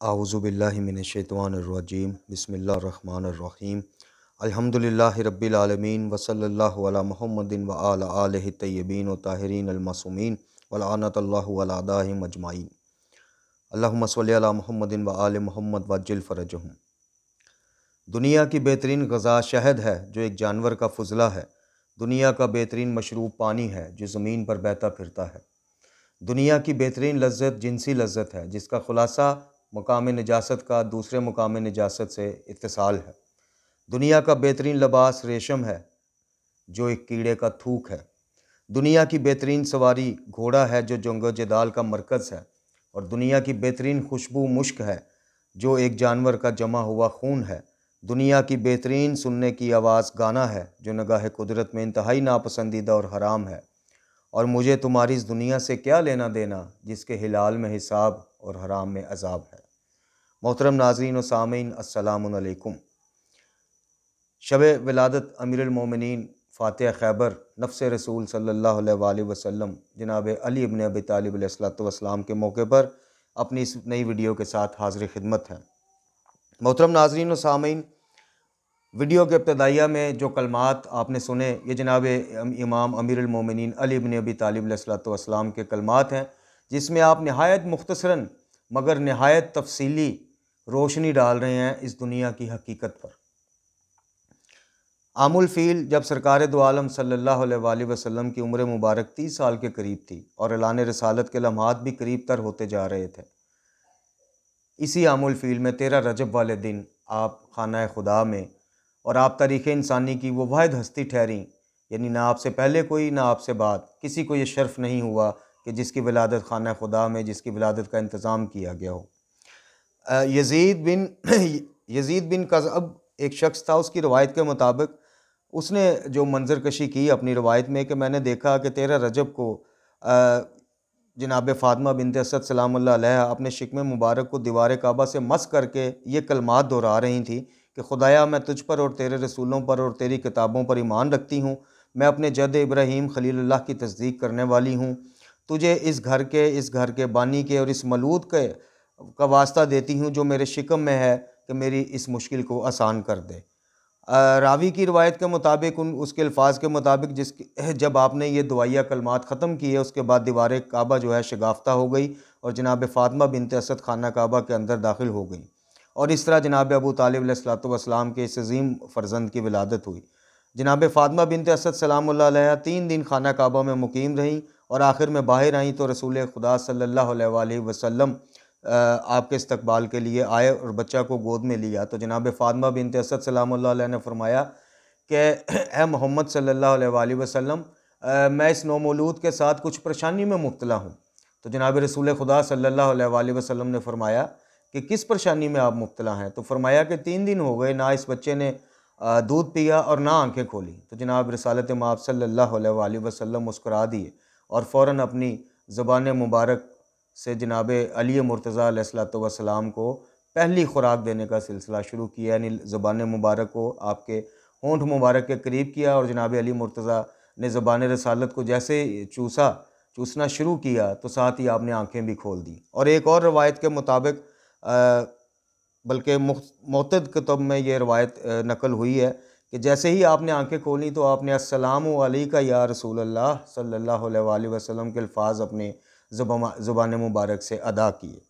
आऊज़ुबिल्लाहि मिनश्शैतानिर्रजीम बिस्मिल्लाहिर्रहमानिर्रहीम अल्हम्दुलिल्लाहि रब्बिल आलमीन वसल्लल्लाहु अला मुहम्मदिन व अला आलिहि तय्यबीन व ताहिरीन अल मासूमीन व लअनतल्लाहु अला अदाहिम अजमाइन अल्लाहुम्मा सल्लि अला मुहम्मदिन व आलि मुहम्मद वअज्जिल फ़रजहुम। दुनिया की बेहतरीन ग़िज़ा शहद है जो एक जानवर का फ़ुज़ला है। दुनिया का बेहतरीन मशरूब पानी है जो ज़मीन पर बहता फिरता है। दुनिया की बेहतरीन लज़्ज़त जिनसी लज़्ज़त है जिसका ख़ुलासा मुकाम नजासत का दूसरे मुकाम नजासत से इत्तिसाल है। दुनिया का बेहतरीन लिबास रेशम है जो एक कीड़े का थूक है। दुनिया की बेहतरीन सवारी घोड़ा है जो जंग जदाल का मरकज़ है। और दुनिया की बेहतरीन खुशबू मुश्क है जो एक जानवर का जमा हुआ खून है। दुनिया की बेहतरीन सुनने की आवाज़ गाना है जो निगाह कुदरत में इंतहाई नापसंदीदा और हराम है। और मुझे तुम्हारी इस दुनिया से क्या लेना देना जिसके हिलाल में हिसाब और हराम में अजाब है। मोहतरम नाज़रीन व सामीन अस्सलामु अलैकुम। शब विलादत अमीरुल मोमिनीन फ़ातिह खैबर नफ्स रसूल सल्लल्लाहु अलैहि वसल्लम जनाब अली इब्न अबी तालिब अलैहिस्सलातु वस्सलाम के मौके पर अपनी इस नई वीडियो के साथ हाज़िर खिदमत है। मोहतरम नाज़रीन व सामीन, वीडियो के इब्तदाइया में जो कलमात आपने सुने ये जनाब इमाम अमीरुल मोमिनीन अली इब्न अबी तालिब अलैहिस्सलातु वस्सलाम के कलमात हैं, जिसमें आप नहायत मुख्तसरन मगर नहायत तफसीली रोशनी डाल रहे हैं इस दुनिया की हकीकत पर। आमुल फ़ील जब सरकार दो आलम सल्लल्लाहु अलैहि वसल्लम की उम्र मुबारक 30 साल के करीब थी और ऐलान रिसालत के लम्हात भी करीब तर होते जा रहे थे, इसी आमुल फ़ील में 13 रजब वाले दिन आप खाना खुदा में और आप तारीख़ इंसानी की वो वाहिद हस्ती ठहरी, यानी ना आपसे पहले कोई ना आपसे बाद किसी को ये शर्फ़ नहीं हुआ कि जिसकी विलादत खाना खुदा में जिसकी विलादत का इंतज़ाम किया गया हो। यज़ीद बिन कज़अब एक शख्स था। उसकी रवायत के मुताबिक उसने जो मंजर कशी की अपनी रवायत में कि मैंने देखा कि 13 रजब को जनाब फ़ातिमा बिनत असद सलामुल्लाह अलैहा अपने शिकम मुबारक को दीवार काबा से मस करके ये कलमात दोहरा रही थी कि खुदाया मैं तुझ पर और तेरे रसूलों पर और तेरी किताबों पर ईमान रखती हूँ। मैं अपने जद इब्राहीम खलीलुल्लाह की तस्दीक करने वाली हूँ। तुझे इस घर के बानी के और इस मलूद के का वास्ता देती हूँ जो मेरे शिकम में है कि मेरी इस मुश्किल को आसान कर दे। रावी की रवायत के मुताबिक उसके अल्फाज के मुताबिक जब आपने ये दुआया कलमात ख़त्म किए उसके बाद दीवार काबा जो है शगाफ्ता हो गई और जनाब फ़ातिमा बिनत असद खाना काबा के अंदर दाखिल हो गई और इस तरह जनाब अबू तालिब अलैहिस्सलातु वस्सलाम के इस अज़ीम फ़र्जंद की विलादत हुई। जनाब फ़ातिमा बिनत असद सलामुल्लाह अलैहा 3 दिन खाना काबा में मुकीम रहीं और आखिर में बाहर आईं तो रसूल खुदा सल्लल्लाहु अलैहि वसल्लम आपके इस्तकबाल के लिए आए और बच्चा को गोद में लिया। तो जनाब फ़ातिमा बिनत असद सलामुल्लाह अलैहा ने फरमाया कि ए मोहम्मद सल्लल्लाहु अलैहि वसल्लम, मैं इस नौमौलूद के साथ कुछ परेशानी में मुब्तला हूँ। तो जनाब रसूल खुदा सल्लल्लाहु अलैहि वसल्लम ने फरमाया कि किस परेशानी में आप मुब्तला हैं। तो फरमाया कि 3 दिन हो गए ना इस बच्चे ने दूध पिया और ना आंखें खोली। तो जनाब रसालत माब सल्लल्लाहु अलैहि वसल्लम मुस्कुरा दिए और फ़ौरन अपनी ज़बान मुबारक से जनाब अली मुर्तज़ा अलैहिस्सलातु वस्सलाम को पहली खुराक देने का सिलसिला शुरू किया, यानी ज़बान मुबारक को आपके होंठ मुबारक के करीब किया और जनाब अली मुर्तज़ा ने ज़बान रसालत को जैसे चूसना शुरू किया तो साथ ही आपने आंखें भी खोल दी। और एक और रवायत के मुताबिक बल्कि मुअत्तद कुतुब में ये रवायत नकल हुई है कि जैसे ही आपने आंखें खोली तो आपने अस्सलामु अलैका या रसूल अल्लाह सल्लल्लाहु अलैहि वसल्लम के अल्फाज अपने ज़ुबान मुबारक से अदा किए।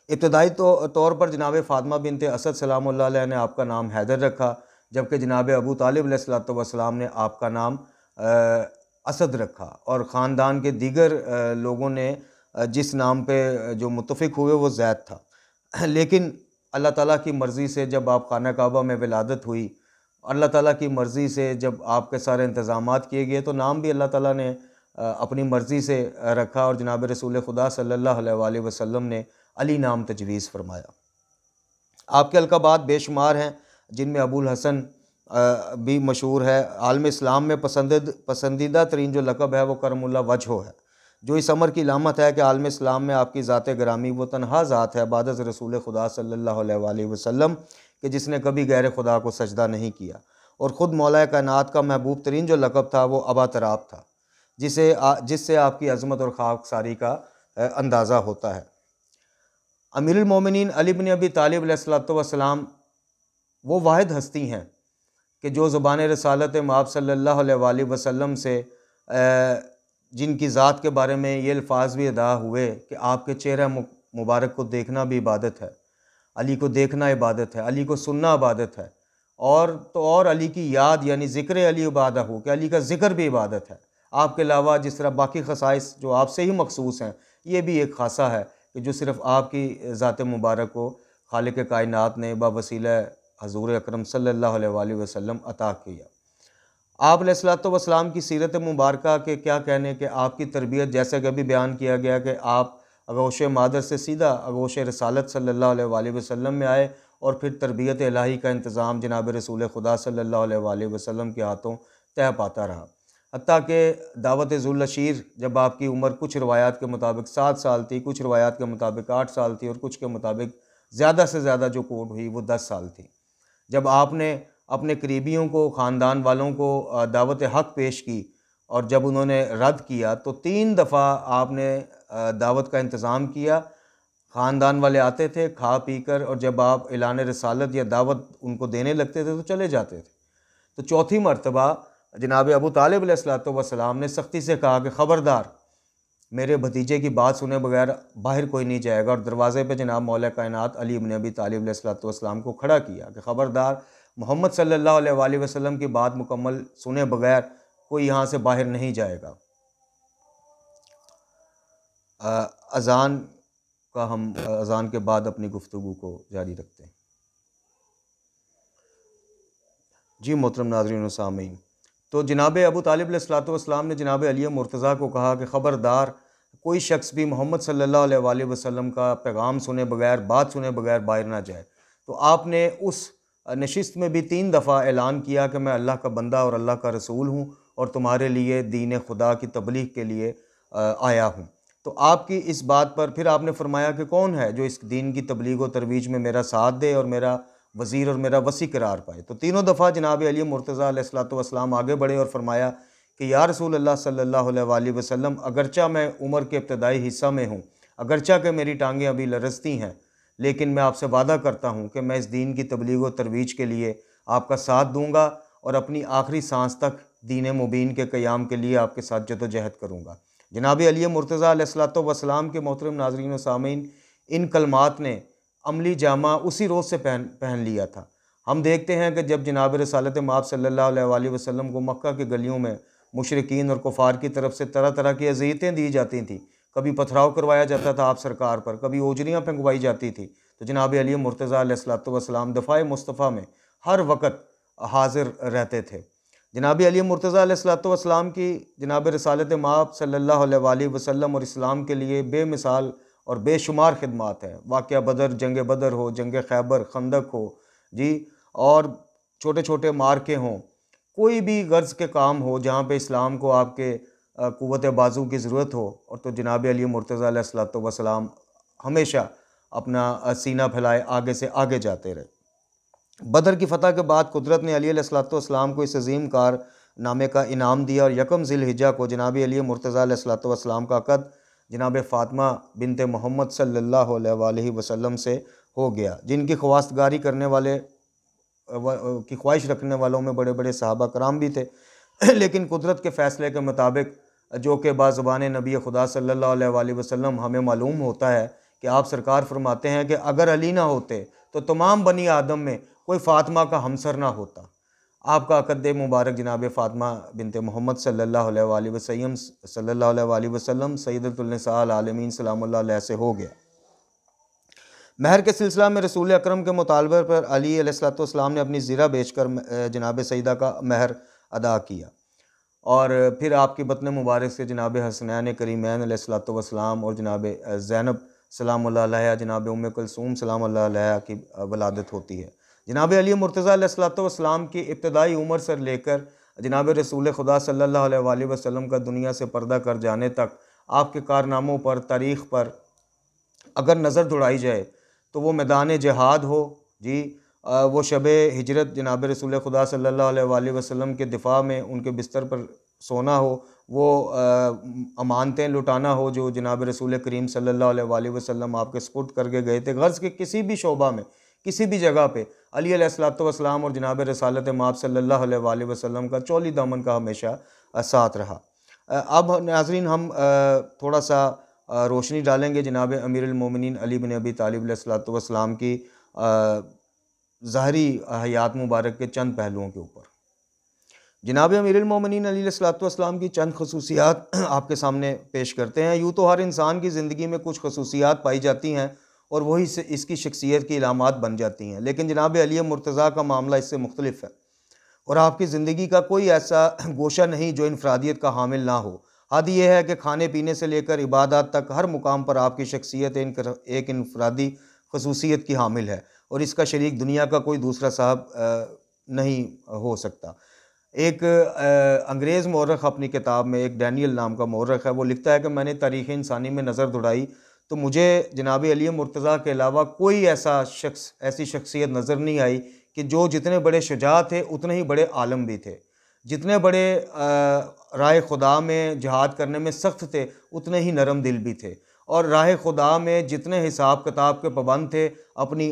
इब्तदाई तौर पर जनाब फ़ातिमा बिनत असद सलामुल्लाह अलैहा ने आपका नाम हैदर रखा, जबकि जनाब अबू तालिब अलैहिस्सलातु वस्सलाम ने आपका नाम असद रखा और ख़ानदान के दीगर लोगों ने जिस नाम पे जो मुत्तफ़िक हुए वो ज़ैद था। लेकिन अल्लाह ताला की मर्ज़ी से जब आप खाना काबा में विलादत हुई, अल्लाह ताला की मर्ज़ी से जब आपके सारे इंतज़ामात किए गए तो नाम भी अल्लाह ताला ने अपनी मर्ज़ी से रखा और जनाब रसूल खुदा सल्लल्लाहु अलैहि वसल्लम ने अली नाम तजवीज़ फरमाया। आपके अलक़ाबात बेशुमार हैं जिनमें अबुल हसन भी मशहूर है। आलम इस्लाम में पसंदीदा तरीन जो लक़ब है वो करमुल्ला वजहो है, जो इस अमर की लामत है कि आलम इस्लाम में आपकी ज़ात ग्रामी वो तनहा ज़ात है बाद अज़ रसूल खुदा सल्लल्लाहु अलैहि वसल्लम कि जिसने कभी गैर खुदा को सजदा नहीं किया। और ख़ुद मौला कायनात का महबूब तरीन जो लक़ब था वो अबा तराब था, जिससे आपकी अज़मत और खाकसारी का अंदाज़ा होता है। अमीरुल मोमिनीन अली बिन अबी तालिब अलैहिस्सलातु वस्सलाम वो वाहिद हस्ती हैं कि जो ज़ुबान रसालत माब सल्लल्लाहु अलैहि वसल्लम से जिनकी ज़ात के बारे में ये अल्फाज भी अदा हुए कि आपके चेहरा मुबारक को देखना भी इबादत है, अली को देखना इबादत है, अली को सुनना इबादत है, और तो और अली की याद यानी ज़िक्र अली इबादत हो कि अली का ज़िक्र भी इबादत है। आपके अलावा जिस तरह बाकी खसाइस जो आपसे ही मखसूस हैं, ये भी एक खासा है कि जो सिर्फ़ आपकी ज़ात मुबारक को खालिक कायनात ने बवसीला हज़ूर अकरम सल्लल्लाहु अलैहि वसल्लम अता किया। आप अलैहिस्सलातु वस्सलाम की सीरत मुबारक के क्या कहने कि आपकी तरबियत, जैसा कि अभी बयान किया गया कि आप आगोश मादर से सीधा आगोश रसालत सल्लल्लाहु अलैहि वसल्लम में आए और फिर तरबियत इलाही का इंतज़ाम जनाब रसूल खुदा सल्लल्लाहु अलैहि वसल्लम के हाथों तय पाता रहा। हत्ता कि दावत ज़ुल्लशीर जब आपकी उम्र कुछ रवायात के मुताबिक 7 साल थी, कुछ रवायात के मुताबिक 8 साल थी और कुछ के मुताबिक ज़्यादा से ज़्यादा जो कोट हुई वो 10 साल थी। जब आपने अपने करीबियों को, ख़ानदान वालों को दावत हक़ पेश की और जब उन्होंने रद्द किया तो 3 दफ़ा आपने दावत का इंतज़ाम किया। ख़ानदान वाले आते थे खा पी कर, और जब आप ऐलान रिसालत या दावत उनको देने लगते थे तो चले जाते थे। तो चौथी मरतबा जनाब अबू तालिब अलैहिस्सलातु वस्सलाम ने सख्ती से कहा कि ख़बरदार, मेरे भतीजे की बात सुने बगैर बाहर कोई नहीं जाएगा, और दरवाज़े पे जनाब मौला कायनात अली इब्न अबी तालिब अलैहिस्सलातु वस्सलाम को खड़ा किया कि ख़बरदार, मोहम्मद सल्लल्लाहु अलैहि वसल्लम की बात मुकम्मल सुने बगैर कोई यहाँ से बाहर नहीं जाएगा। अज़ान का हम अज़ान के बाद अपनी गुफ्तगू को जारी रखते हैं। जी मोहतरम नाज़रीन व सामीन, तो जनाब अबू तालिब अलैहिस्सलातु वस्सलाम ने जनाब अली मुर्तज़ा को कहा कि ख़बरदार, कोई शख्स भी मोहम्मद सल्लल्लाहु अलैहि वसल्लम का पैगाम सुने बगैर, बात सुने बगैर बाहर ना जाए। तो आपने उस नशिस्त में भी 3 दफ़ा ऐलान किया कि मैं अल्लाह का बंदा और अल्लाह का रसूल हूँ और तुम्हारे लिए दीन खुदा की तबलीग के लिए आया हूँ। तो आपकी इस बात पर फिर आपने फरमाया कि कौन है जो इस दीन की तबलीग व तरवीज में मेरा साथ दे और मेरा वज़ीर और मेरा वसी करार पाए। तो तीनों दफ़ा जनाब अली मुर्तज़ा अलैहिस्सलातु वस्सलाम आगे बढ़े और फरमाया कि या रसूल अल्लाह सल्लल्लाहु अलैहि वसल्लम, अगरचा मैं उम्र के इब्तदाई हिस्सा में हूँ, अगरचा कि मेरी टांगें अभी लरजती हैं, लेकिन मैं आपसे वादा करता हूँ कि मैं इस दीन की तबलीग व तरवीज के लिए आपका साथ दूँगा और अपनी आखिरी सांस तक दीन मुबीन के क़याम के लिए आपके साथ जदोजहद करूँगा। जनाब अली मुर्तज़ा अलैहिस्सलातु वस्सलाम के मोहतरम नाज़रीन व सामीन, इन कलमात ने अमली जामा उसी रोज़ से पहन लिया था। हम देखते हैं कि जब जनाब रसालत माब सल्लल्लाहु अलैहि वसल्लम को मक्का की गलियों में मुशरिकीन और कुफ़ार की तरफ से तरह तरह की अज़ियतें दी जाती थीं, कभी पथराव करवाया जाता था आप सरकार पर, कभी ओजरियाँ फेंकवाई जाती थी, तो जनाब अली मुर्तज़ा अलैहिस्सलातु वस्सलाम दफ़ाए मुस्तफ़ा में हर वक़्त हाज़िर रहते थे। जनाब अली मुर्तज़ा अलैहिस्सलातु वस्सलाम की जनाब रसालत माब सल्लल्लाहु अलैहि वसल्लम और इस्लाम के लिए बेमिसाल और बेशुमार खिदमात हैं। वाक़या बदर, जंग बदर हो, जंग खैबर, खंदक हो जी, और छोटे छोटे मार्के हों, कोई भी गर्ज़ के काम हो जहाँ पे इस्लाम को आपके क़ुव्वत बाजू की ज़रूरत हो, और तो जनाब अली मुर्तज़ा अलैहिस्सलातु वस्सलाम हमेशा अपना सीना फैलाए आगे से आगे जाते रहे। बदर की फ़तह के बाद कुदरत ने अली अलैहिस्सलातु वस्सलाम को इस अज़ीम कारनामे का इनाम दिया और यकम ज़िलहिज्जा को जनाब अली मुर्तज़ा अलैहिस्सलातु वस्सलाम का अक़द जनाब फ़ातिमा बिनते मोहम्मद सल्लल्लाहु अलैहि वसल्लम से हो गया, जिनकी ख्वास्तगारी करने वाले की ख्वाहिश रखने वालों में बड़े बड़े सहाबा कराम भी थे। लेकिन कुदरत के फ़ैसले के मुताबिक, जो कि बाज़ुबान नबी खुदा सल्लल्लाहु अलैहि वसल्लम हमें मालूम होता है कि आप सरकार फरमाते हैं कि अगर अली ना होते तो तमाम बनी आदम में कोई फ़ातिमा का हमसर ना होता। आपका अक़द मुबारक जनाब फ़ातिमा बिनते मोहम्मद सल्लल्लाहु अलैहि वसल्लम सय्यदतुन निसाअल आलमीन सलामुल्लाह अलैह से हो गया। महर के सिलसिला में रसूल अकरम के मुतालबे पर अली अलैहिस्सलातु वस्सलाम ने अपनी ज़िरा बेचकर जनाब सईदा का महर अदा किया, और फिर आपकी बतन मुबारक से जनाब हसनैन करीमैन अलैहिस्सलातु वस्सलाम और जनाब ज़ैनब सलामुल्लाह अलैहा, जनाब उम्मे कुलसूम सलामुल्लाह अलैहा की वलादत होती है। जनाब अली मुर्तज़ा अलैहिस्सलातु वस्सलाम की इब्तदाई उम्र से लेकर जनाब रसूल खुदा सल्लल्लाहु अलैहि वसल्लम का दुनिया से पर्दा कर जाने तक आपके कारनामों पर, तारीख़ पर अगर नज़र दौड़ाई जाए तो वो मैदान जिहाद हो जी, वो शब हिजरत जनाब रसूल खुदा सल्लल्लाहु अलैहि वसल्लम के दिफा में उनके बिस्तर पर सोना हो, वो अमानतें लुटाना हो जो जनाब रसूल करीम सल्लल्लाहु अलैहि वसल्लम आपके सुपुर्द करके गए थे, गर्ज़ के किसी भी शोबा में, किसी भी जगह पे अली अलैहिस्सलातु वस्सलाम और जनाब रसालत माब सल्लल्लाहु अलैहि वसल्लम का चौली दामन का हमेशा साथ रहा। अब नाज़रीन हम थोड़ा सा रोशनी डालेंगे जनाब अमीरुल मोमिनीन अली बिन अबी तालिब अलैहिस्सलातु वस्सलाम की ज़ाहरी हयात मुबारक के चंद पहलुओं के ऊपर। जनाब अमीरुल मोमिनीन अली अलैहिस्सलातु वस्सलाम की चंद खसूसियात आपके सामने पेश करते हैं। यूँ तो हर इंसान की ज़िंदगी में कुछ खसूसियात पाई जाती हैं और वही से इसकी शख्सियत की इलामात बन जाती हैं, लेकिन जनाब अली मुर्तज़ा का मामला इससे मुख्तलिफ है और आपकी ज़िंदगी का कोई ऐसा गोशा नहीं जो इनफरादियत का हामिल ना हो। हद यह है कि खाने पीने से लेकर इबादत तक हर मुकाम पर आपकी शख्सियत एक इनफरादी खसूसियत की हामिल है और इसका शरीक दुनिया का कोई दूसरा साहब नहीं हो सकता। एक अंग्रेज़ मौरख़ अपनी किताब में, एक डैनियल नाम का मौरख़ है, वो लिखता है कि मैंने तारीख़ इंसानी में नज़र दौड़ाई तो मुझे जनाब अली मुर्तज़ा के अलावा कोई ऐसी शख्सियत नज़र नहीं आई कि जो जितने बड़े शुजा थे उतने ही बड़े आलम भी थे, जितने बड़े राह खुदा में जिहाद करने में सख्त थे उतने ही नरम दिल भी थे और राह खुदा में जितने हिसाब किताब के पाबंद थे अपनी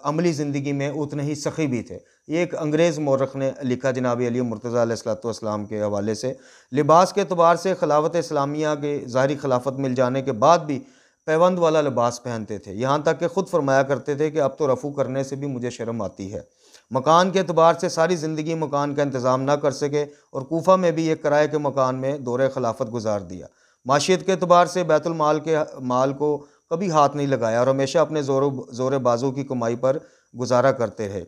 अमली ज़िंदगी में उतने ही सखी भी थे। ये एक अंग्रेज़ मौरख़ ने लिखा जनाब अली मुर्तज़ा अलैहिस्सलातु वस्सलाम के हवाले से। लिबास के अतबार से खिलाफत इस्लामिया के ज़ाहरी खिलाफत मिल जाने के बाद भी पैबंद वाला लिबास पहनते थे, यहाँ तक कि ख़ुद फरमाया करते थे कि अब तो रफ़ू करने से भी मुझे शर्म आती है। मकान के अतबार से सारी ज़िंदगी मकान का इंतज़ाम ना कर सके और कूफा में भी एक किराए के मकान में दौरे खिलाफत गुजार दिया। माशियत के अतबार से बैतुल माल के माल को कभी हाथ नहीं लगाया और हमेशा अपने ज़ोर बाजू की कमाई पर गुजारा करते रहे।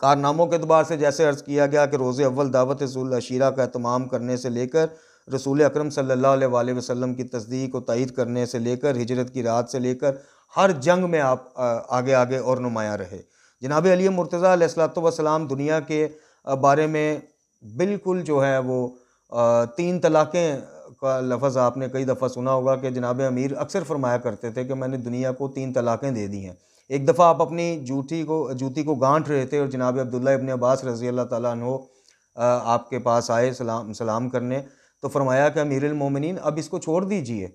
कारनामों के अतबार से जैसे अर्ज़ किया गया कि रोज़े अव्वल दावत ज़ुल अशीरा का एहतमाम करने से लेकर रसूल अकरम सल्लल्लाहु अलैहि वसल्लम की तस्दीक और तायीद करने से लेकर हिजरत की रात से लेकर हर जंग में आप आगे आगे और नुमायाँ रहे। जनाब अली मुर्तज़ा अलैहिस्सलातु वस्सलाम दुनिया के बारे में बिल्कुल जो है वो 3 तलाक़ें का लफ्ज़ आपने कई दफ़ा सुना होगा कि जनाब अमीर अक्सर फरमाया करते थे कि मैंने दुनिया को 3 तलाक़ें दे दी हैं। एक दफ़ा आप अपनी जूती को गांठ रहे थे और जनाब अब्दुल्ला इब्न अब्बास रज़ी अल्लाह ताला अन्हो आपके पास आए सलाम करने, तो फरमाया कि अमीरुल मोमिनीन अब इसको छोड़ दीजिए,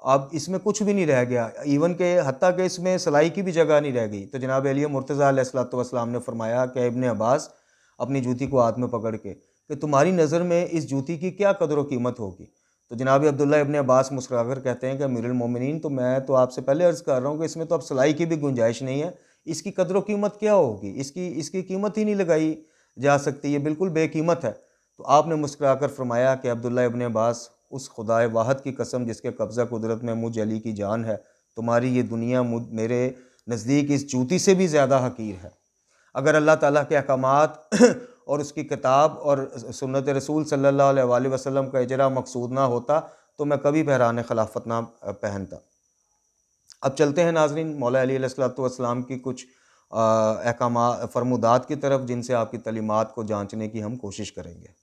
अब इसमें कुछ भी नहीं रह गया, इवन के हत्ता कि इसमें सिलाई की भी जगह नहीं रह गई। तो जनाब अली मुर्तज़ा अलैहिस्सलातु वस्सलाम ने फरमाया कि इब्न अब्बास, अपनी जूती को हाथ में पकड़ के, कि तुम्हारी नज़र में इस जूती की क्या कदर व कीमत होगी। तो जनाब अब्दुल्ला इब्न अब्बास मुस्कुराकर कहते हैं कि अमीरुल मोमिनीन, तो मैं तो आपसे पहले अर्ज़ कर रहा हूँ कि इसमें तो अब सिलाई की भी गुंजाइश नहीं है, इसकी कदर व कीमत क्या होगी, इसकी कीमत ही नहीं लगाई जा सकती, ये बिल्कुल बेकीमत है। तो आपने मुस्कुराकर फरमाया कि अब्दुल्ला इब्न अब्बास, उस खुदाए वाहद की कसम जिसके कब्ज़ा कुदरत में मुझ अली की जान है, तुम्हारी ये दुनिया मेरे नज़दीक इस जूती से भी ज़्यादा हकीर है। अगर अल्लाह ताला के अहकामात और उसकी किताब और सुन्नत रसूल सल्लल्लाहु अलैहि वसल्लम का इजरा मकसूद ना होता तो मैं कभी बहरान खिलाफत ना पहनता। अब चलते हैं नाज़रीन मौला अली अलैहिस्सलातु वस्सलाम की कुछ अहकामा फरमुदात की तरफ, जिनसे आपकी तलीमात को जाँचने की हम कोशिश करेंगे।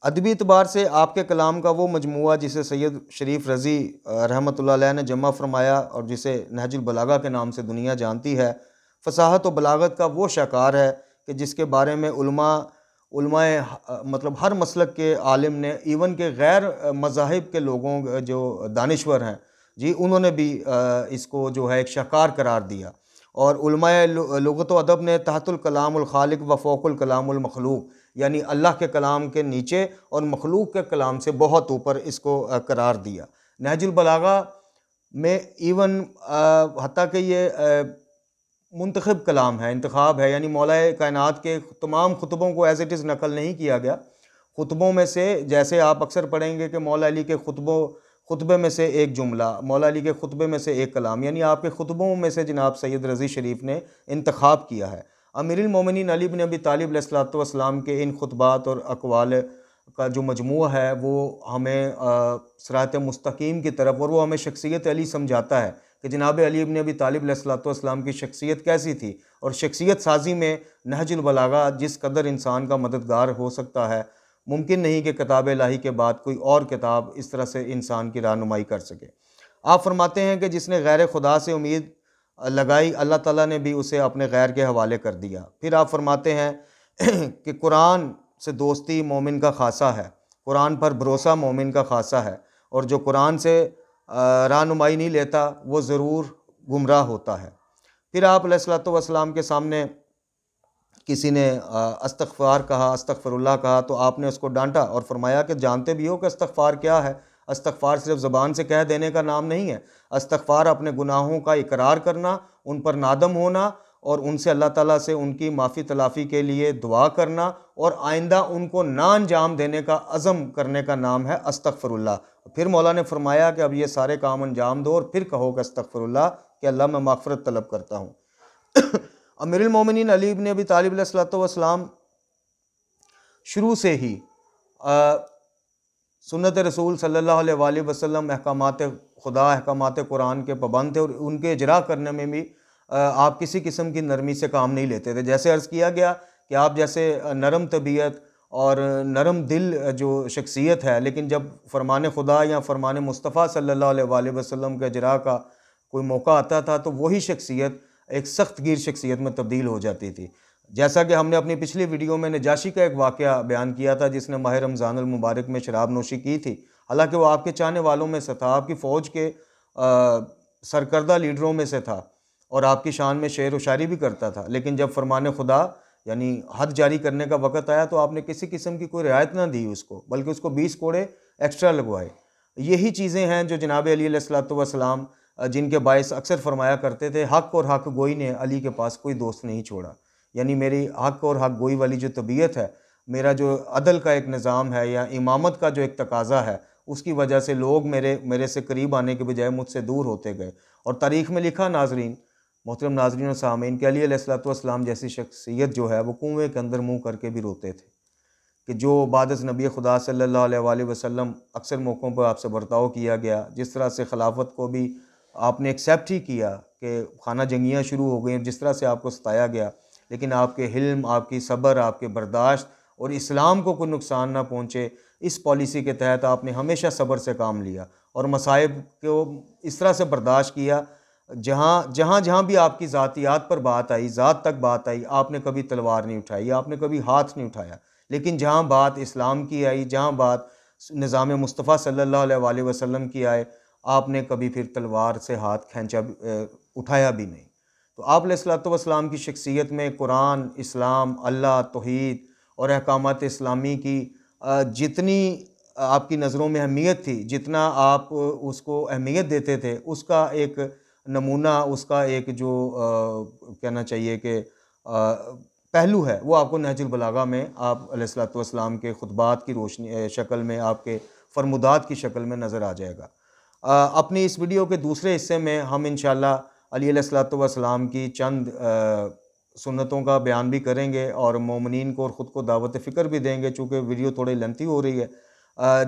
अदबी एतबार से आपके कलाम का वो मजमुआ जिसे सैयद शरीफ रज़ी रहमतुल्लाह अलैह ने जमा फरमाया और जिसे नहजुल बलागा के नाम से दुनिया जानती है, फ़साहत व बलागत का वो शाकार है कि जिसके बारे में उलमाए मतलब हर मसलक के आलिम ने, इवन के गैर मज़ाहिब के लोगों जो दानिश्वर हैं जी, उन्होंने भी इसको जो है एक शाकार करार दिया। और उलमाए लुग़त व अदब ने तहतुल कलामुल खालिक व फ़ौक़ुल कलामुल मखलूक़, यानी अल्लाह के कलाम के नीचे और मखलूक के कलाम से बहुत ऊपर इसको करार दिया। नहजुल बलागा में इवन हत्ता कि ये मुंतखब कलाम है, इंतखाब है, यानी मौलाए कायनात के तमाम खुतबों को एज़ इट इज़ नकल नहीं किया गया। खुतबों में से जैसे आप अक्सर पढ़ेंगे कि मौला अली के खुतबे में से एक जुमला, मौला अली के खुतबे में से एक कलाम, यानी आपके खुतबों में से जनाब सैयद रज़ी शरीफ ने इंतखाब किया है। अमीरुल मोमिनीन अली बिन अबी तालिब अलैहिस्सलातु वस्सलाम के इन खुतबात और अक़वाल का जो मजमूआ है वो हमें सिरात मुस्तकीम की तरफ, और वो हमें शख्सियत अली समझाता है कि जनाब अली इब्न अबी तालिब अलैहिस्सलातु वस्सलाम की शख्सियत कैसी थी। और शख्सियत साजी में नहजुल बलागा जिस कदर इंसान का मददगार हो सकता है, मुमकिन नहीं कि किताब इलाही के बाद कोई और किताब इस तरह से इंसान की रहनुमाई कर सके। आप फरमाते हैं कि जिसने गैर खुदा से उम्मीद लगाई, अल्लाह ताला ने भी उसे अपने गैर के हवाले कर दिया। फिर आप फरमाते हैं कि कुरान से दोस्ती मोमिन का खासा है, कुरान पर भरोसा मोमिन का खासा है, और जो कुरान से रहनुमाई नहीं लेता वो ज़रूर गुमराह होता है। फिर आप अलैहिस्सलातु वस्सलाम के सामने किसी ने अस्तग़फ़ार कहा, अस्तग़फ़िरुल्लाह कहा, तो आपने उसको डांटा और फरमाया कि जानते भी हो कि इस्तग़फ़ार क्या है। इस्तग़फ़ार सिर्फ ज़बान से कह देने का नाम नहीं है। इस्तग़फ़ार अपने गुनाहों का इकरार करना, उन पर नादम होना और उनसे अल्लाह ताला से उनकी माफ़ी तलाफ़ी के लिए दुआ करना और आइंदा उनको ना अंजाम देने का अज़म करने का नाम है अस्तग़फ़िरुल्लाह। फिर मौला ने फरमाया कि अब ये सारे काम अंजाम दो और फिर कहो कि अस्तग़फ़िरुल्लाह, कि अल्लाह मैं माग़फ़िरत तलब करता हूँ। अमीरुल मोमिनीन अली इब्न अबी तालिब अलैहिस्सलातु वस्सलाम शुरू से ही सुन्नत रसूल सल्लल्लाहु अलैहि वसल्लम, अहकामात खुदा, अहकामात कुरान के पाबंद थे और उनके इजरा करने में भी आप किसी किस्म की नरमी से काम नहीं लेते थे। जैसे अर्ज़ किया गया कि आप जैसे नरम तबीयत और नरम दिल जो शख्सियत है, लेकिन जब फ़रमान खुदा या फ़रमान मुस्तफ़ा सल्लल्लाहु अलैहि वसल्लम के इजरा का कोई मौका आता था तो वही शख्सियत एक सख्त गिर शख्सियत में तब्दील हो जाती थी। जैसा कि हमने अपनी पिछली वीडियो में नजाशी का एक वाक़या बयान किया था जिसने माह रमज़ानुल मुबारक में शराब नोशी की थी। हालाँकि वो आपके चाहने वालों में से था, आपकी फ़ौज के सरकर्दा लीडरों में से था और आपकी शान में शेर व शायरी भी करता था। लेकिन जब फ़रमान खुदा यानी हद जारी करने का वक़्त आया तो आपने किसी किस्म की कोई रियायत ना दी उसको, बल्कि उसको 20 कोड़े एक्स्ट्रा लगवाए। यही चीज़ें हैं जो जनाब अली अलैहिस्सलातु वस्सलाम जिनके बायस अक्सर फरमाया करते थे, हक़ और हक़ गोई ने अली के पास कोई दोस्त नहीं छोड़ा। यानी मेरी हक़ और हक़ गोई वाली जो तबीयत है, मेरा जो अदल का एक निज़ाम है या इमामत का जो एक तकाज़ा है, उसकी वजह से लोग मेरे से करीब आने के बजाय मुझसे दूर होते गए। और तारीख़ में लिखा नाज़रीन, मोहतरम नाज़रीन और सामीन, कि अली अलैहिस्सलातु वस्सलाम जैसी शख्सियत जो है वो कुएँ के अंदर मुँह करके भी रोते थे कि जो बादस नबी खुदा सल्लल्लाहु अलैहि वसल्लम अक्सर मौक़ों पर आपसे बर्ताव किया गया, जिस तरह से खिलाफत को भी आपने एक्सेप्ट ही किया कि खाना जंगियाँ शुरू हो गई, जिस तरह से आपको सताया गया, लेकिन आपके हिल्म, आपकी सब्र, आपके बर्दाश्त और इस्लाम को कोई नुकसान ना पहुँचे, इस पॉलिसी के तहत आपने हमेशा सब्र से काम लिया और मसाइब को इस तरह से बर्दाश्त किया। जहाँ भी आपकी ज़ातियात पर बात आई, ज़ात तक बात आई, आपने कभी तलवार नहीं उठाई, आपने कभी हाथ नहीं उठाया। लेकिन जहाँ बात इस्लाम की आई, जहाँ बात निज़ाम मुस्तफ़ा सल्लल्लाहु अलैहि वसल्लम की आए, आपने कभी फिर तलवार से हाथ खींचा उठाया भी नहीं। तो आप अलैहिस्सलातु वस्सलाम की शख्सियत में कुरान, इस्लाम, अल्लाह, तौहीद और अहकामात इस्लामी की जितनी आपकी नज़रों में अहमियत थी, जितना आप उसको अहमियत देते थे, उसका एक नमूना, उसका एक जो कहना चाहिए कि पहलू है, वो आपको नहजुल बलागा में आप अलैहिस्सलातु वस्सलाम के खुतबात की रोशनी शक्ल में, आपके फरमुदात की शक्ल में नज़र आ जाएगा। अपनी इस वीडियो के दूसरे हिस्से में हम इंशाअल्लाह अली अलैहिस्सलातु वस्सलाम की चंद सुन्नतों का बयान भी करेंगे और मोमिनीन को और ख़ुद को दावत फ़िक्र भी देंगे, चूँकि वीडियो थोड़ी लेंथी हो रही है,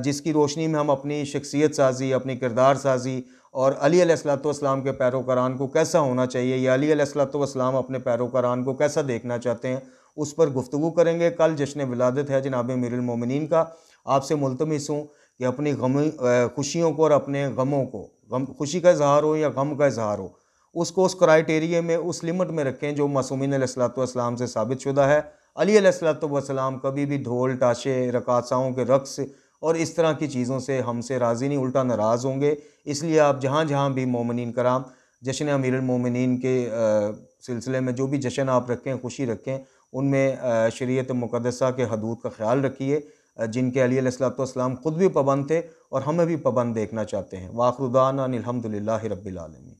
जिसकी रोशनी में हम अपनी शख्सियत साज़ी, अपनी किरदार साज़ी और अली अलैहिस्सलातु वस्सलाम के पैरोकारान को कैसा होना चाहिए या अली अलैहिस्सलातु वस्सलाम अपने पैरोकारान को कैसा देखना चाहते हैं, उस पर गुफ्तगू करेंगे। कल जश्न विलादत है जनाब अमीरुल मोमिनीन का। आपसे मुल्तमिस हूँ कि अपनी खुशियों को और अपने गमों को, खुशी का इज़हार हो या गम का इज़हार हो, उसको उस क्राइटेरिया में, उस लिमिट में रखें जो मासूमीन अलैहिस्सलातु वस्सलाम से साबित शुदा है। अली अलैहिस्सलातु वस्सलाम कभी भी ढोल ताशे, रकासाओं के रक़्स और इस तरह की चीज़ों से हमसे राज़ी नहीं, उल्टा नाराज़ होंगे। इसलिए आप जहाँ भी मोमिनीन कराम जश्न अमीरुल मोमिनीन के सिलसिले में जो भी जश्न आप रखें, खुशी रखें, उनमें शरीयत मुक़द्दसा के हदूद का ख्याल रखिए, जिनके अली अलैहिस्सलातु वस्सलाम ख़ुद भी पाबंद थे और हमें भी पाबंद देखना चाहते हैं। व आखिरु दाना अनिल हम्दुलिल्लाहि रब्बिल आलमीन।